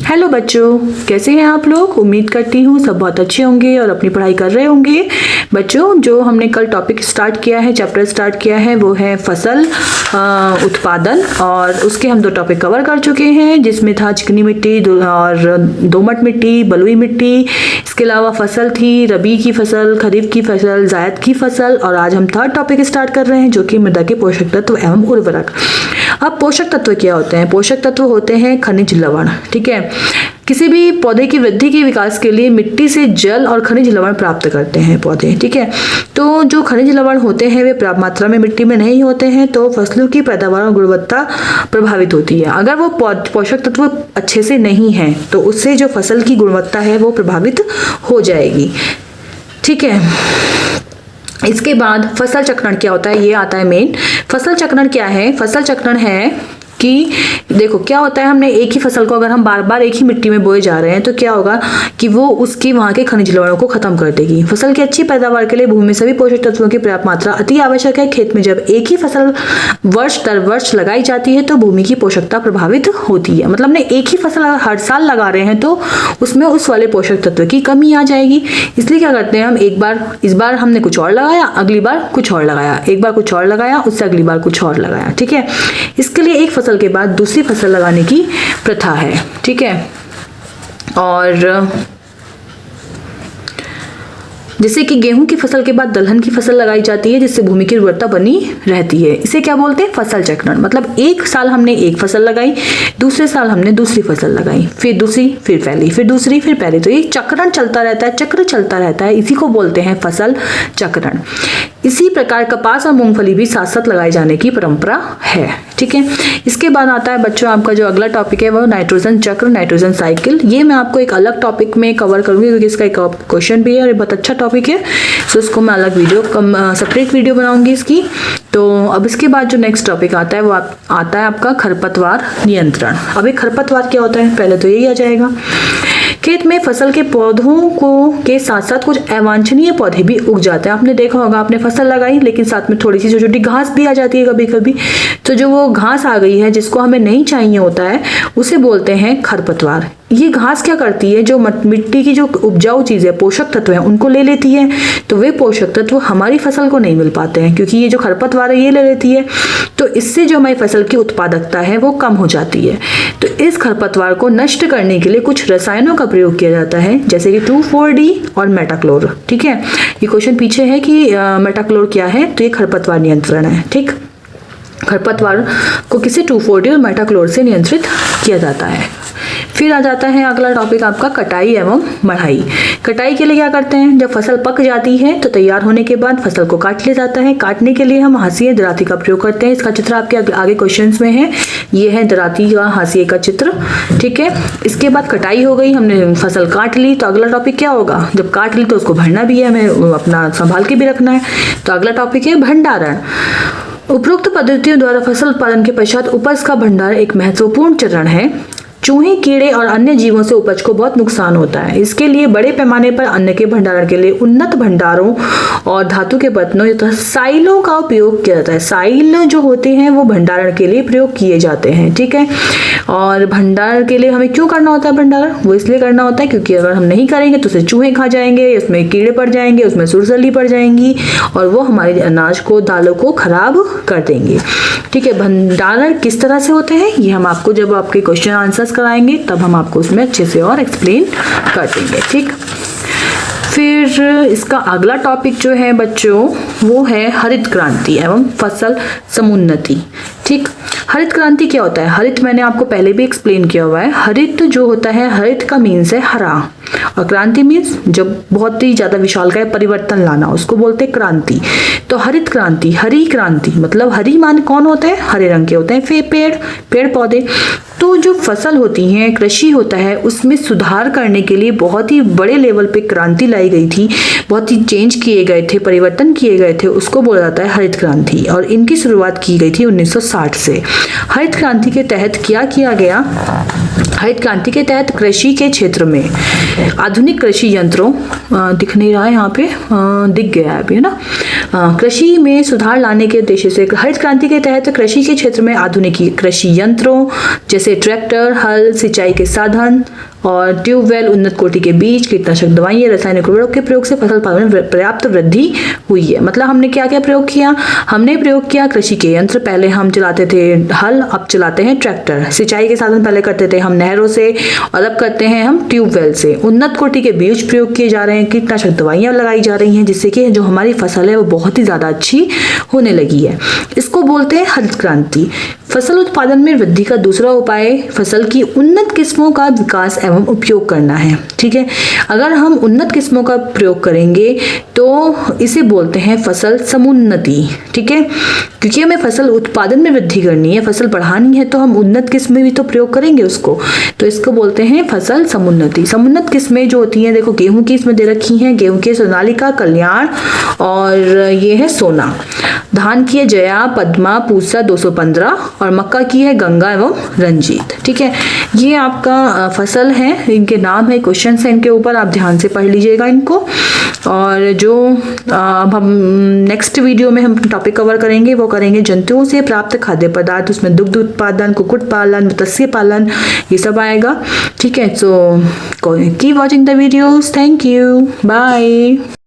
Hello बच्चों, कैसे हैं आप लोग। उम्मीद करती हूँ सब बहुत अच्छे होंगे और अपनी पढ़ाई कर रहे होंगे। बच्चों, जो हमने कल टॉपिक स्टार्ट किया है, चैप्टर स्टार्ट किया है, वो है फसल उत्पादन। और उसके हम 2 टॉपिक कवर कर चुके हैं, जिसमें था चिकनी मिट्टी और दोमट मिट्टी, बलुई मिट्टी। इसके अलावा फसल थी रबी की फसल, खरीफ की फसल, जायद की फसल। और आज हम 3rd टॉपिक स्टार्ट कर रहे हैं, जो कि मृदा के पोषक तत्व एवं उर्वरक। अब पोषक तत्व क्या होते हैं? पोषक तत्व होते हैं खनिज लवण। ठीक है, किसी भी पौधे की वृद्धि के विकास के लिए मिट्टी से जल और खनिज लवण प्राप्त करते हैं पौधे। ठीक है, तो जो खनिज लवण होते हैं वे पर्याप्त मात्रा में मिट्टी में नहीं होते हैं, तो फसलों की पैदावार और गुणवत्ता प्रभावित होती है। अगर वो पोषक तत्व अच्छे से नहीं है तो उससे जो फसल की गुणवत्ता है वो प्रभावित हो जाएगी। ठीक है, इसके बाद फसल चक्रण क्या होता है, ये आता है मेन। फसल चक्रण क्या है? फसल चक्रण है कि देखो क्या होता है, हमने एक ही फसल को अगर हम बार बार एक ही मिट्टी में बोए जा रहे हैं तो क्या होगा कि वो उसकी वहां के खनिज लवणों को खत्म कर देगी। फसल की अच्छी पैदावार के लिए भूमि में सभी पोषक तत्वों की पर्याप्त मात्रा अति आवश्यक है। खेत में जब एक ही फसल वर्ष दर वर्ष लगाई जाती है तो भूमि की पोषकता प्रभावित होती है। मतलब हमने एक ही फसल हर साल लगा रहे हैं तो उसमें उस वाले पोषक तत्व की कमी आ जाएगी। इसलिए क्या करते हैं हम, इस बार हमने कुछ और लगाया, अगली बार कुछ और लगाया, एक बार कुछ और लगाया, उससे अगली बार कुछ और लगाया। ठीक है, इसके लिए एक फसल के बाद दूसरी फसल लगाने की प्रथा है। ठीक है, और जैसे कि गेहूं की फसल के बाद दलहन की फसल लगाई जाती है, जिससे भूमि की उर्वरता बनी रहती है। इसे क्या बोलते हैं? फसल चक्रण। मतलब एक साल हमने एक फसल लगाई, दूसरे साल हमने दूसरी फसल लगाई, फिर दूसरी, फिर पहली, फिर दूसरी, फिर पहली। तो ये चक्रण चलता रहता है, चक्र चलता रहता है, इसी को बोलते हैं फसल चक्रण। इसी प्रकार कपास और मूंगफली भी साथ साथ लगाए जाने की परंपरा है। ठीक है, इसके बाद आता है बच्चों आपका जो अगला टॉपिक है वो नाइट्रोजन चक्र, नाइट्रोजन साइकिल। ये मैं आपको एक अलग टॉपिक में कवर करूंगी क्योंकि इसका एक क्वेश्चन भी है और बहुत अच्छा टॉपिक है, तो इसको मैं अलग वीडियो सेपरेट वीडियो बनाऊंगी इसकी। तो अब इसके बाद जो नेक्स्ट टॉपिक आता है वो आता है आपका खरपतवार नियंत्रण। अब एक खरपतवार क्या होता है, पहले तो यही आ जाएगा। खेत में फसल के पौधों को के साथ साथ कुछ अवांछनीय पौधे भी उग जाते हैं। आपने देखा होगा, आपने फसल लगाई लेकिन साथ में थोड़ी सी छोटी छोटी घास भी आ जाती है कभी कभी। तो जो वो घास आ गई है जिसको हमें नहीं चाहिए होता है, उसे बोलते हैं खरपतवार। ये घास क्या करती है, जो मिट्टी की जो उपजाऊ चीज है, पोषक तत्व है, उनको ले लेती है। तो वे पोषक तत्व हमारी फसल को नहीं मिल पाते हैं क्योंकि ये जो खरपतवार है ये ले लेती है। तो इससे जो हमारी फसल की उत्पादकता है वो कम हो जाती है। तो इस खरपतवार को नष्ट करने के लिए कुछ रसायनों का प्रयोग किया जाता है, जैसे कि 2,4-D और मेटाक्लोर। ठीक है, ये क्वेश्चन पीछे है कि मेटाक्लोर क्या है, तो ये खरपतवार नियंत्रण है। ठीक, खरपतवार को किसी 2,4-D और मेटाक्लोर से नियंत्रित किया जाता है। फिर आ जाता है अगला टॉपिक आपका कटाई एवं मढ़ाई। कटाई के लिए क्या करते हैं, जब फसल पक जाती है तो तैयार होने के बाद फसल को काट लिया जाता है। काटने के लिए हम हाशिए दराती का प्रयोग करते हैं। इसका चित्र आपके आगे क्वेश्चंस में है, ये है दराती का हाशिए का चित्र। ठीक है, इसके बाद कटाई हो गई, हमने फसल काट ली, तो अगला टॉपिक क्या होगा, जब काट ली तो उसको भरना भी है, हमें अपना संभाल के भी रखना है। तो अगला टॉपिक है भंडारण। उपरोक्त पद्धतियों द्वारा फसल उत्पादन के पश्चात उपज का भंडारण एक महत्वपूर्ण चरण है। चूहे, कीड़े और अन्य जीवों से उपज को बहुत नुकसान होता है। इसके लिए बड़े पैमाने पर अन्न के भंडारण के लिए उन्नत भंडारों और धातु के बर्तनों तथा साइलों का उपयोग किया जाता है। साइल जो होते हैं वो भंडारण के लिए प्रयोग किए जाते हैं। ठीक है, और भंडारण के लिए हमें क्यों करना होता है भंडारण? वो इसलिए करना होता है क्योंकि अगर हम नहीं करेंगे तो उसे चूहे खा जाएंगे, उसमें कीड़े पड़ जाएंगे, उसमें सुरसली पड़ जाएंगी और वो हमारे अनाज को, दालों को खराब कर देंगे। ठीक है, भंडारण किस तरह से होते हैं ये हम आपको जब आपके क्वेश्चन आंसर्स कराएंगे तब हम आपको उसमें अच्छे से और एक्सप्लेन कर देंगे। ठीक, फिर इसका अगला टॉपिक जो है बच्चों वो है हरित क्रांति एवं फसल समुन्नति। ठीक, हरित क्रांति क्या होता है? हरित मैंने आपको पहले भी एक्सप्लेन किया हुआ है। हरित जो होता है, हरित का मीन्स है हरा, और क्रांति मीन्स जब बहुत ही ज्यादा विशालकाय परिवर्तन लाना, उसको बोलते हैं क्रांति। तो हरित क्रांति, हरी क्रांति, मतलब हरी मान कौन होता है? हरे रंग के होते हैं पेड़ पौधे। तो जो फसल होती है, कृषि होता है, उसमें सुधार करने के लिए बहुत ही बड़े लेवल पे क्रांति लाई गई थी, बहुत ही चेंज किए गए थे, परिवर्तन किए गए थे, उसको बोला जाता है हरित क्रांति। और इनकी शुरुआत की गई थी 1960 से। हरित क्रांति के तहत क्या किया गया, हरित क्रांति के तहत कृषि के क्षेत्र में आधुनिक कृषि यंत्रों दिख नहीं रहा है यहाँ पे, दिख गया है अभी, है ना। कृषि में सुधार लाने के उद्देश्य से हरित क्रांति के तहत कृषि के क्षेत्र में आधुनिक कृषि यंत्रों जैसे ट्रैक्टर, हल, सिंचाई के साधन और ट्यूबवेल, उन्नत कोटि के बीज, कीटनाशक दवाइयाँ, रासायनिक उर्वरक के प्रयोग से फसल उत्पादन में पर्याप्त वृद्धि हुई है। मतलब हमने क्या क्या प्रयोग किया, हमने प्रयोग किया कृषि के यंत्र, पहले हम चलाते थे हल, अब चलाते हैं ट्रैक्टर। सिंचाई के साधन पहले करते थे हम नहरों से और अब करते हैं हम ट्यूबवेल से। उन्नत कोटि के बीज प्रयोग किए जा रहे हैं, कीटनाशक दवाइयाँ लगाई जा रही हैं, जिससे कि जो हमारी फसल है वो बहुत ही ज़्यादा अच्छी होने लगी है। इसको बोलते हैं हरित क्रांति। फसल उत्पादन में वृद्धि का दूसरा उपाय फसल की उन्नत किस्मों का विकास एवं उपयोग करना है। ठीक है, अगर हम उन्नत किस्मों का प्रयोग करेंगे तो इसे बोलते हैं फसल समुन्नति। ठीक है, क्योंकि हमें फसल उत्पादन में वृद्धि करनी है, फसल बढ़ानी है, तो हम उन्नत किस्में भी तो प्रयोग करेंगे उसको, तो इसको बोलते हैं फसल समुन्नति। समुन्नत किस्में जो होती हैं, देखो गेहूं की इसमें दे रखी हैं, गेहूं की सोनालिका, कल्याण और ये है सोना। धान की है जया, पद्मा, पूसा 215 और मक्का की है गंगा एवं रंजीत। ठीक है, ये आपका फसल है, इनके नाम है, क्वेश्चन है इनके ऊपर, आप ध्यान से पढ़ लीजिएगा इनको। और जो अब हम नेक्स्ट वीडियो में हम टॉपिक कवर करेंगे वो करेंगे जंतुओं से प्राप्त खाद्य पदार्थ, उसमें दुग्ध उत्पादन, कुक्कुट पालन, मत्स्य पालन, ये सब आएगा। ठीक है, so keep watching the videos, thank you, bye.